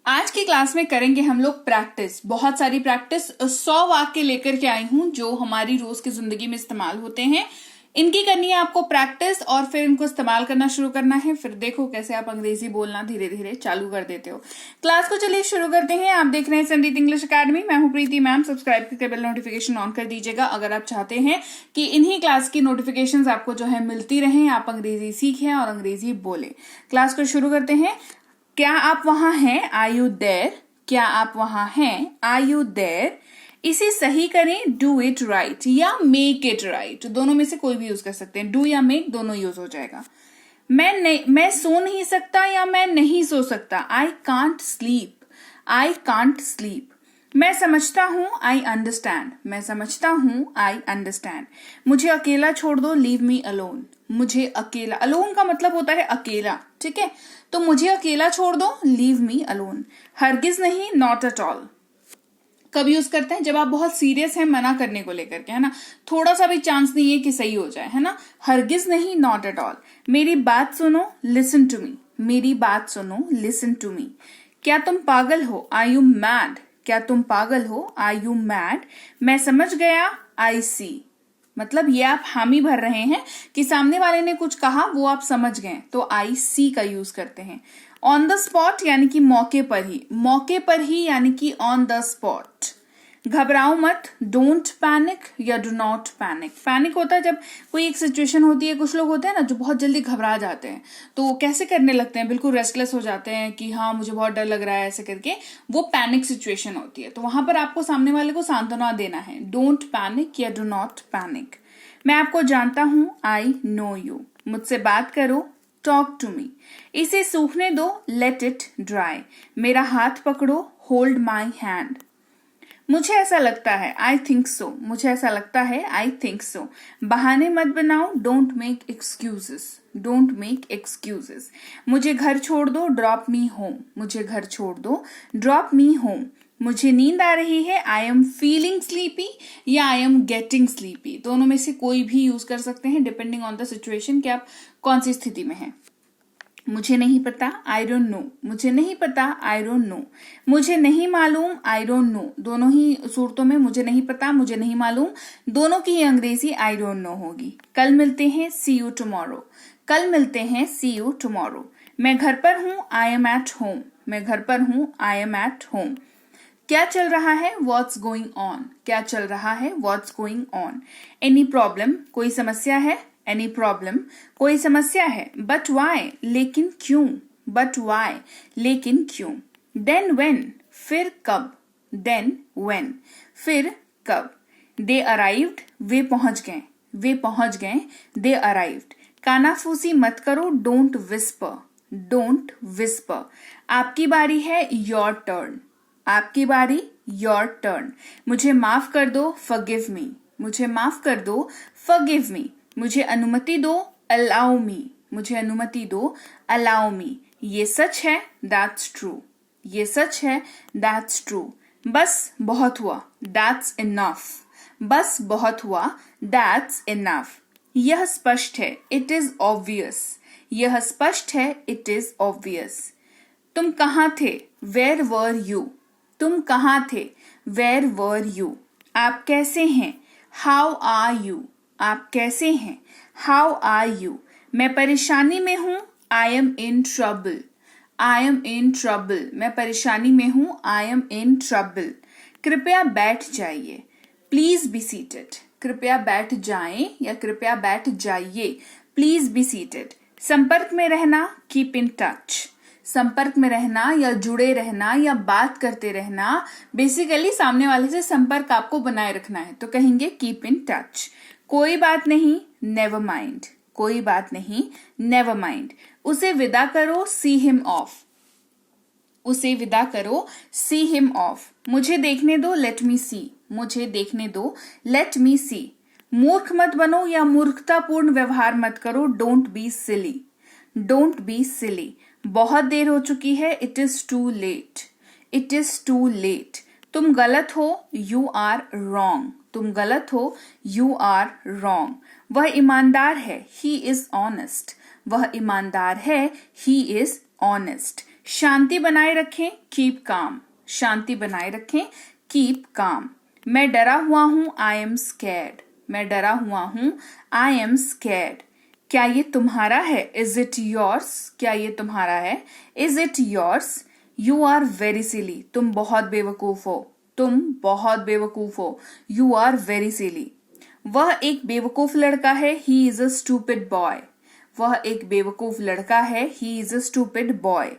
आज की क्लास में करेंगे हम लोग प्रैक्टिस, बहुत सारी प्रैक्टिस। 100 वाक्य लेकर के आई हूं जो हमारी रोज की जिंदगी में इस्तेमाल होते हैं। इनकी करनी है आपको प्रैक्टिस और फिर इनको इस्तेमाल करना शुरू करना है। फिर देखो कैसे आप अंग्रेजी बोलना धीरे धीरे चालू कर देते हो। क्लास को चलिए शुरू करते हैं। आप देख रहे हैं संदीप इंग्लिश अकेडमी। मैं हूं प्रीति मैम। सब्सक्राइब करके बेल नोटिफिकेशन ऑन कर दीजिएगा अगर आप चाहते हैं कि इन्हीं क्लास की नोटिफिकेशन आपको जो है मिलती रहे, आप अंग्रेजी सीखें और अंग्रेजी बोले। क्लास को शुरू करते हैं। क्या आप वहां हैं? Are you there? क्या आप वहां हैं? Are you there? इसे सही करें, डू इट राइट या मेक इट राइट, दोनों में से कोई भी यूज कर सकते हैं। डू या मेक दोनों यूज हो जाएगा। मैं सो नहीं सकता या मैं नहीं सो सकता। I can't sleep. I can't sleep. मैं समझता हूं, आई अंडरस्टैंड। मैं समझता हूं, आई अंडरस्टैंड। मुझे अकेला छोड़ दो, लीव मी अलोन। मुझे अकेला, अलोन का मतलब होता है अकेला, ठीक है? तो मुझे अकेला छोड़ दो, लीव मी अलोन। हरगिज नहीं, नॉट एट ऑल। कब यूज करते हैं? जब आप बहुत सीरियस हैं मना करने को लेकर के, है ना, थोड़ा सा भी चांस नहीं है कि सही हो जाए, है ना। हरगिज नहीं, नॉट एट ऑल। मेरी बात सुनो, लिसन टू मी। मेरी बात सुनो, लिसन टू मी। क्या तुम पागल हो? Are you mad? क्या तुम पागल हो? Are you mad? मैं समझ गया, आई सी। मतलब ये आप हामी भर रहे हैं कि सामने वाले ने कुछ कहा, वो आप समझ गए, तो आई सी का यूज करते हैं। ऑन द स्पॉट यानी कि मौके पर ही, मौके पर ही यानी कि ऑन द स्पॉट। घबराओ मत, डोंट पैनिक या डू नॉट पैनिक। पैनिक होता है जब कोई एक सिचुएशन होती है, कुछ लोग होते हैं ना जो बहुत जल्दी घबरा जाते हैं, तो वो कैसे करने लगते हैं, बिल्कुल रेस्टलेस हो जाते हैं कि हाँ मुझे बहुत डर लग रहा है, ऐसे करके, वो पैनिक सिचुएशन होती है। तो वहां पर आपको सामने वाले को सांत्वना देना है, डोंट पैनिक या डू नॉट पैनिक। मैं आपको जानता हूं, आई नो यू। मुझसे बात करो, टॉक टू मी। इसे सूखने दो, लेट इट ड्राई। मेरा हाथ पकड़ो, होल्ड माई हैंड। मुझे ऐसा लगता है, आई थिंक सो। मुझे ऐसा लगता है, आई थिंक सो। बहाने मत बनाओ, don't make excuses. Don't make excuses. मुझे घर छोड़ दो, ड्रॉप मी होम। मुझे घर छोड़ दो, ड्रॉप मी होम। मुझे नींद आ रही है, आई एम फीलिंग स्लीपी या आई एम गेटिंग स्लीपी। दोनों में से कोई भी यूज कर सकते हैं डिपेंडिंग ऑन द सिचुएशन कि आप कौन सी स्थिति में हैं। मुझे नहीं पता, आई डोंट नो। मुझे नहीं पता, आई डोंट नो। मुझे नहीं मालूम, आई डोंट नो। दोनों ही सूरतों में मुझे नहीं पता, मुझे नहीं मालूम, दोनों की ही अंग्रेजी आई डोंट नो होगी। कल मिलते हैं, सी यू टुमारो। कल मिलते हैं, सी यू टुमारो। मैं घर पर हूं, आई एम एट होम। मैं घर पर हूं, आई एम एट होम। क्या चल रहा है, व्हाट्स गोइंग ऑन। क्या चल रहा है, what's going on. Any problem, कोई समस्या है, एनी प्रॉब्लम, कोई समस्या है। बट वाई, लेकिन क्यों। बट वाई, लेकिन क्यों। देन व्हेन, फिर कब। देन व्हेन, फिर कब। दे अराइव्ड, वे पहुंच गए। वे पहुंच गए, दे अराइव्ड। कानाफूसी मत करो, डोंट विस्पर। Don't whisper. आपकी बारी है, योर टर्न। आपकी बारी, योर टर्न। मुझे माफ कर दो, फॉरगिव मी। मुझे माफ कर दो, फॉरगिव मी। मुझे अनुमति दो, अलाउ मी। मुझे अनुमति दो, अलाउ मी। ये सच है, दैट्स ट्रू। ये सच है, दैट्स ट्रू। बस बहुत हुआ, दैट्स इनफ। बस बहुत हुआ, दैट्स इनफ। यह स्पष्ट है, इट इज ऑब्वियस। यह स्पष्ट है, इट इज ऑब्वियस। तुम कहाँ थे, वेयर वर यू। तुम कहाँ थे, वेयर वर यू। आप कैसे हैं, हाउ आर यू। आप कैसे हैं, हाउ आर यू। मैं परेशानी में हूं, I am in trouble. I am in trouble. मैं परेशानी में हूं, आई एम इन ट्रबल। कृपया बैठ जाइए, प्लीज बी सीटेड। कृपया बैठ जाएं या कृपया बैठ जाइए, प्लीज बी सीटेड। संपर्क में रहना, कीप इन टच। संपर्क में रहना या जुड़े रहना या बात करते रहना, बेसिकली सामने वाले से संपर्क आपको बनाए रखना है, तो कहेंगे कीप इन टच। कोई बात नहीं, नेवर माइंड। कोई बात नहीं, नेवर माइंड। उसे विदा करो, सी हिम ऑफ। उसे विदा करो, सी हिम ऑफ। मुझे देखने दो, लेट मी सी। मुझे देखने दो, लेट मी सी। मूर्ख मत बनो या मूर्खतापूर्ण व्यवहार मत करो, don't be silly. Don't be silly. बहुत देर हो चुकी है, it is too late. It is too late. तुम गलत हो, यू आर रॉन्ग। तुम गलत हो, यू आर रॉन्ग। वह ईमानदार है, ही इज ऑनेस्ट। वह ईमानदार है, ही इज ऑनेस्ट। शांति बनाए रखें, कीप काम, शांति बनाए रखें, कीप काम। मैं डरा हुआ हूं, आई एम स्कैर्ड, मैं डरा हुआ हूं, आई एम स्कैर्ड। क्या ये तुम्हारा है, इज इट योर्स, क्या ये तुम्हारा है, is it yours. You are very silly, तुम बहुत बेवकूफ हो, तुम बहुत बेवकूफ हो, यू आर वेरी सिली। वह एक बेवकूफ लड़का है, he is a stupid boy, वह एक बेवकूफ लड़का है, he is a stupid boy.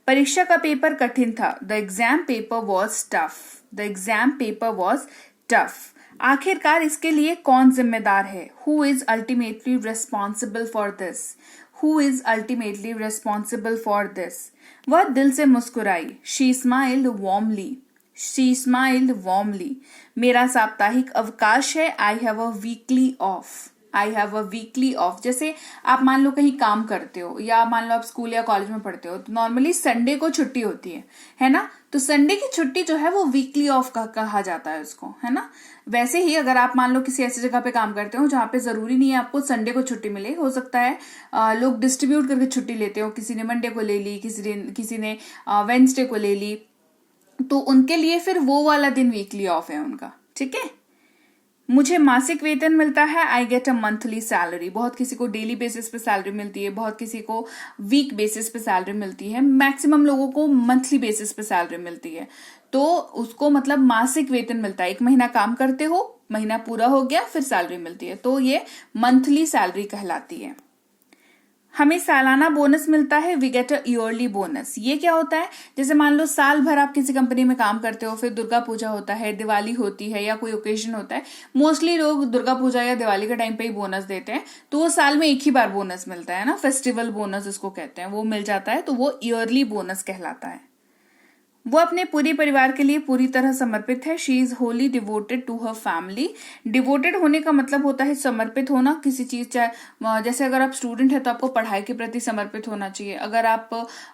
परीक्षा का पेपर कठिन था, the exam paper was tough, the exam paper was tough. आखिरकार इसके लिए कौन जिम्मेदार है, who is ultimately responsible for this, who is ultimately responsible for this. वह दिल से मुस्कुराई, she smiled warmly, she smiled warmly. मेरा साप्ताहिक अवकाश है, I have a weekly off, I have a weekly off. जैसे आप मान लो कहीं काम करते हो या मान लो आप स्कूल या कॉलेज में पढ़ते हो तो नॉर्मली संडे को छुट्टी होती है ना। तो संडे की छुट्टी जो है वो वीकली ऑफ कहा जाता है उसको, है ना। वैसे ही अगर आप मान लो किसी ऐसी जगह पे काम करते हो जहां पे जरूरी नहीं है आपको संडे को छुट्टी मिले, हो सकता है लोग डिस्ट्रीब्यूट करके छुट्टी लेते हो, किसी ने मंडे को ले ली, किसी ने वेंसडे को ले ली, तो उनके लिए फिर वो वाला दिन वीकली ऑफ है उनका, ठीक है। मुझे मासिक वेतन मिलता है, I get a monthly salary. बहुत किसी को डेली बेसिस पे सैलरी मिलती है, बहुत किसी को वीक बेसिस पे सैलरी मिलती है, मैक्सिमम लोगों को मंथली बेसिस पे सैलरी मिलती है। तो उसको मतलब मासिक वेतन मिलता है, एक महीना काम करते हो, महीना पूरा हो गया फिर सैलरी मिलती है, तो ये मंथली सैलरी कहलाती है। हमें सालाना बोनस मिलता है, we get a yearly bonus. ये क्या होता है, जैसे मान लो साल भर आप किसी कंपनी में काम करते हो, फिर दुर्गा पूजा होता है, दिवाली होती है या कोई ओकेजन होता है, मोस्टली लोग दुर्गा पूजा या दिवाली के टाइम पे ही बोनस देते हैं, तो वो साल में एक ही बार बोनस मिलता है ना, फेस्टिवल बोनस इसको कहते हैं, वो मिल जाता है, तो वो ईयरली बोनस कहलाता है। वो अपने पूरे परिवार के लिए पूरी तरह समर्पित है, she is wholly devoted to her family. Devoted होने का मतलब होता है समर्पित होना किसी चीज, चाहे जैसे अगर आप स्टूडेंट है तो आपको पढ़ाई के प्रति समर्पित होना चाहिए, अगर आप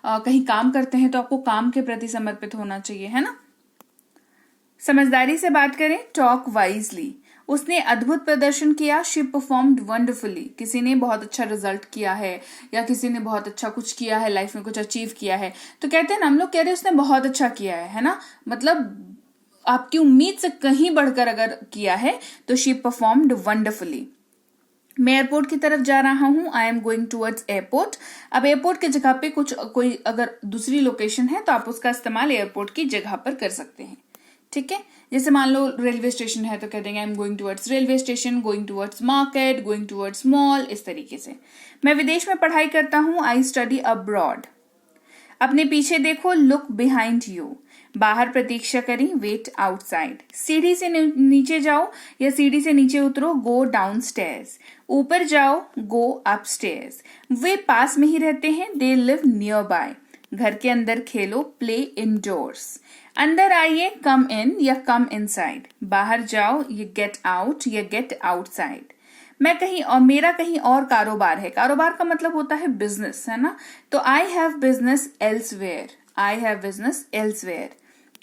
कहीं काम करते हैं तो आपको काम के प्रति समर्पित होना चाहिए, है ना। समझदारी से बात करें, टॉक वाइजली। उसने अद्भुत प्रदर्शन किया, शी परफॉर्म्ड वंडरफुली। किसी ने बहुत अच्छा रिजल्ट किया है या किसी ने बहुत अच्छा कुछ किया है, लाइफ में कुछ अचीव किया है, तो कहते हैं ना हम लोग कह रहे हैं उसने बहुत अच्छा किया है ना, मतलब आपकी उम्मीद से कहीं बढ़कर अगर किया है तो शी परफॉर्म्ड वंडरफुली। मैं एयरपोर्ट की तरफ जा रहा हूं, I am going towards airport. अब एयरपोर्ट की जगह पे कोई अगर दूसरी लोकेशन है तो आप उसका इस्तेमाल एयरपोर्ट की जगह पर कर सकते हैं, ठीक है। जैसे मान लो रेलवे स्टेशन है तो कह देंगे I am going towards railway station, going towards market, going towards mall, इस तरीके से। मैं विदेश में पढ़ाई करता हूं, आई स्टडी अब्रॉड। अपने पीछे देखो, लुक बिहाइंड यू। बाहर प्रतीक्षा करें, वेट आउटसाइड। सीढ़ी से नीचे जाओ या सीढ़ी से नीचे उतरो, गो डाउन स्टेयर्स। ऊपर जाओ, गो अप स्टेयर्स। वे पास में ही रहते हैं, दे लिव नियर बाय। घर के अंदर खेलो, प्ले इनडोर्स। अंदर आइए, कम इन या कम इनसाइड। बाहर जाओ, ये गेट आउट या गेट आउटसाइड। मैं कहीं और, मेरा कहीं और कारोबार है। कारोबार का मतलब होता है बिजनेस, है ना। तो I have business elsewhere, I have business elsewhere.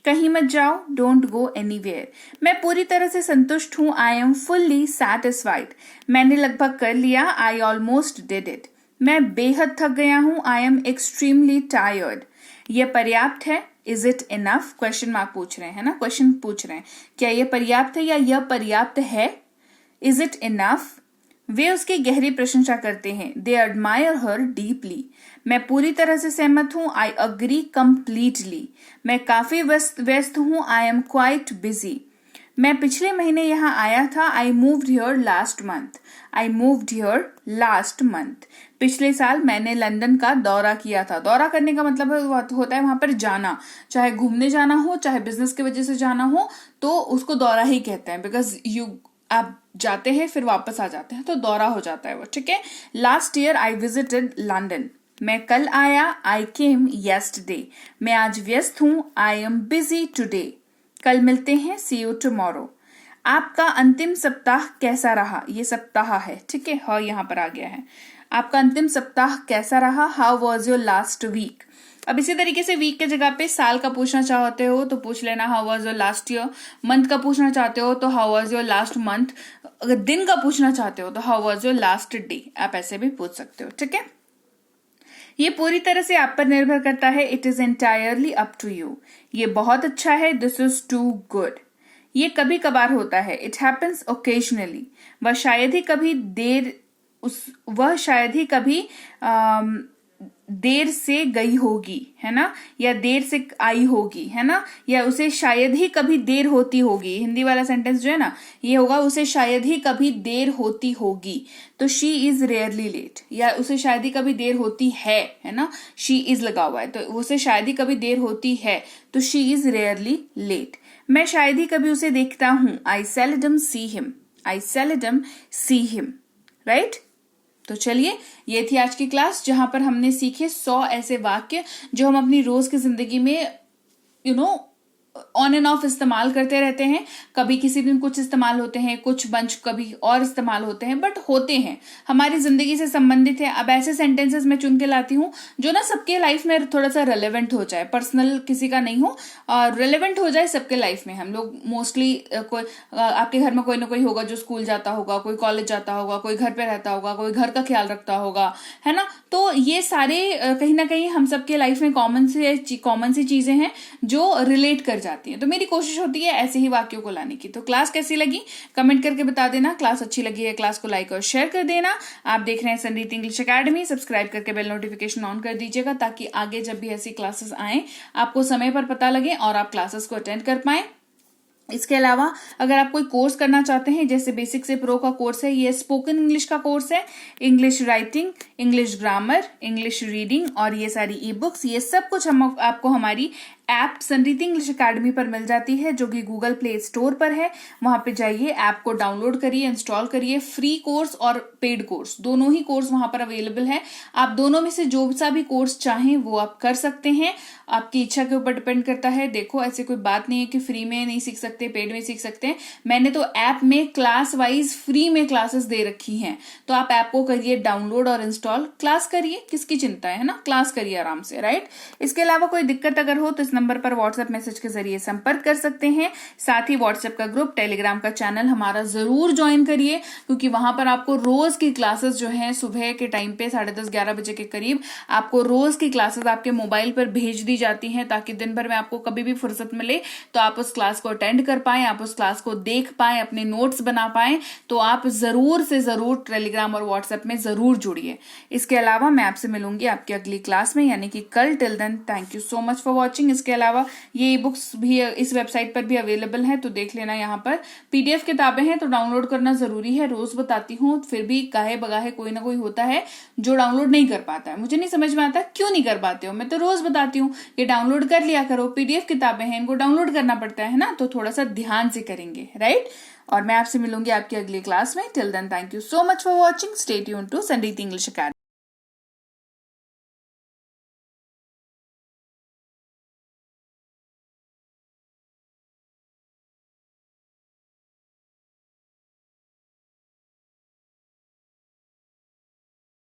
कहीं मत जाओ, डोंट गो एनीवेयर। मैं पूरी तरह से संतुष्ट हूं, आई एम फुल्ली सैटिस्फाइड। मैंने लगभग कर लिया, आई ऑलमोस्ट डिड इट। मैं बेहद थक गया हूं, आई एम एक्सट्रीमली टायर्ड। यह पर्याप्त है, is it enough, question mark पूछ रहे हैं ना, क्वेश्चन पूछ रहे हैं क्या यह पर्याप्त है या यह पर्याप्त है, इज इट इनफ। वे उसकी गहरी प्रशंसा करते हैं, दे एडमायर हर डीपली। मैं पूरी तरह से सहमत हूं, आई अग्री कंप्लीटली। मैं काफी व्यस्त हूं, आई एम क्वाइट बिजी। मैं पिछले महीने यहाँ आया था, I moved here last month, I moved here last month. पिछले साल मैंने लंदन का दौरा किया था। दौरा करने का मतलब होता है वहां पर जाना, चाहे घूमने जाना हो चाहे बिजनेस की वजह से जाना हो, तो उसको दौरा ही कहते हैं, बिकॉज आप जाते हैं फिर वापस आ जाते हैं तो दौरा हो जाता है वो, ठीक है। Last year I visited London. मैं कल आया, आई केम येस्टरडे। मैं आज व्यस्त हूं, आई एम बिजी टुडे। कल मिलते हैं, सी यू टुमारो। आपका अंतिम सप्ताह कैसा रहा, ये सप्ताह है, ठीक है, हाँ यहाँ पर आ गया है। आपका अंतिम सप्ताह कैसा रहा, how was your last week. अब इसी तरीके से वीक के जगह पे साल का पूछना चाहते हो तो पूछ लेना how was your last year. Month का पूछना चाहते हो तो how was your last month. अगर दिन का पूछना चाहते हो तो how was your last day, आप ऐसे भी पूछ सकते हो, ठीक है। ये पूरी तरह से आप पर निर्भर करता है। It is entirely up to you. ये बहुत अच्छा है। This is too good. ये कभी कभार होता है। It happens occasionally. वह शायद ही कभी देर से गई होगी, है ना, या देर से आई होगी, है ना, या उसे शायद ही कभी देर होती होगी। हिंदी वाला सेंटेंस जो है ना, ये होगा उसे शायद ही कभी देर होती होगी। तो शी इज रेयरली लेट, या उसे शायद ही कभी देर होती है ना, शी इज लगा हुआ है तो उसे शायद ही कभी देर होती है, तो शी इज रेयरली लेट। मैं शायद ही कभी उसे देखता हूं। आई सेल्डम सी हिम। आई सेल्डम सी हिम, राइट। तो चलिए, ये थी आज की क्लास जहां पर हमने सीखे 100 ऐसे वाक्य जो हम अपनी रोज की जिंदगी में ऑन एंड ऑफ इस्तेमाल करते रहते हैं। कभी किसी दिन कुछ इस्तेमाल होते हैं, कुछ बंच कभी और इस्तेमाल होते हैं, बट होते हैं, हमारी जिंदगी से संबंधित है। अब ऐसे सेंटेंसेस मैं चुन के लाती हूँ जो ना सबके लाइफ में थोड़ा सा रेलेवेंट हो जाए, पर्सनल किसी का नहीं हो और रेलेवेंट हो जाए सबके लाइफ में। हम लोग मोस्टली कोई आपके घर में कोई ना कोई होगा जो स्कूल जाता होगा, कोई कॉलेज जाता होगा, कोई घर पे रहता होगा, कोई घर का ख्याल रखता होगा, है ना। तो ये सारे कहीं ना कहीं हम सबके लाइफ में कॉमन सी चीजें हैं जो रिलेट कर जाती है। तो मेरी कोशिश होती है ऐसे ही वाक्यों को लाने की। तो क्लास कैसी लगी कमेंट करके बता देना। क्लास अच्छी लगी है क्लास को लाइक और शेयर कर देना। आप देख रहे हैं संरीत इंग्लिश एकेडमी, सब्सक्राइब करके बेल नोटिफिकेशन ऑन कर दीजिएगा ताकि आगे जब भी ऐसी क्लासेस आए आपको समय पर पता लगे और आप क्लासेस को अटेंड कर पाए। इसके अलावा अगर आप कोई कोर्स करना चाहते हैं, जैसे बेसिक से प्रो का कोर्स है, ये स्पोकन इंग्लिश का कोर्स है, English writing, English grammar, English reading और ये सारी ई बुक्स, ये सब कुछ हम आपको हमारी ऐप संरीत इंग्लिश एकेडमी पर मिल जाती है जो कि गूगल प्ले स्टोर पर है। वहां पे जाइए, ऐप को डाउनलोड करिए, इंस्टॉल करिए। फ्री कोर्स और पेड कोर्स दोनों ही कोर्स वहां पर अवेलेबल है। आप दोनों में से जो सा भी कोर्स चाहें वो आप कर सकते हैं, आपकी इच्छा के ऊपर डिपेंड करता है। देखो, ऐसे कोई बात नहीं है कि फ्री में नहीं सीख सकते, पेड में सीख सकते हैं। मैंने तो ऐप में क्लास वाइज फ्री में क्लासेस दे रखी हैं, तो आप ऐप को करिए डाउनलोड और इंस्टॉल, क्लास करिए, किसकी चिंता है ना, क्लास करिए आराम से, राइट। इसके अलावा कोई दिक्कत अगर हो तो इस नंबर पर व्हाट्सएप मैसेज के जरिए संपर्क कर सकते हैं। साथ ही व्हाट्सएप का ग्रुप, टेलीग्राम का चैनल हमारा जरूर ज्वाइन करिए, क्योंकि वहां पर आपको रोज की क्लासेस जो है सुबह के टाइम पे 10:30-11 बजे के करीब आपको रोज की क्लासेस आपके मोबाइल पर भेज दी जाती हैं, ताकि दिन भर में आपको कभी भी फुर्सत मिले तो आप उस क्लास को अटेंड कर पाए, आप उस क्लास को देख पाए, अपने नोट्स बना पाए। तो आप जरूर से जरूर टेलीग्राम और व्हाट्सएप में जरूर जुड़िए। इसके अलावा मैं आपसे मिलूंगी आपकी अगली क्लास में, यानी कि कल। Till then, thank you so much for watching. इसके अलावा ये ई बुक्स भी इस वेबसाइट पर भी अवेलेबल है, तो देख लेना। यहाँ पर पीडीएफ किताबें हैं तो डाउनलोड करना जरूरी है। रोज बताती हूँ, फिर भी गाहे बगाहे कोई ना कोई होता है जो डाउनलोड नहीं कर पाता है। मुझे नहीं समझ में आता क्यों नहीं कर पाते हो, मैं तो रोज बताती हूँ कि डाउनलोड कर लिया करो। पीडीएफ किताबें हैं, इनको डाउनलोड करना पड़ता है ना, तो थोड़ा सा ध्यान से करेंगे, राइट। और मैं आपसे मिलूंगी आपकी अगली क्लास में। Till then, thank you so much for watching. Stay tuned to संरीत इंग्लिश एकेडमी।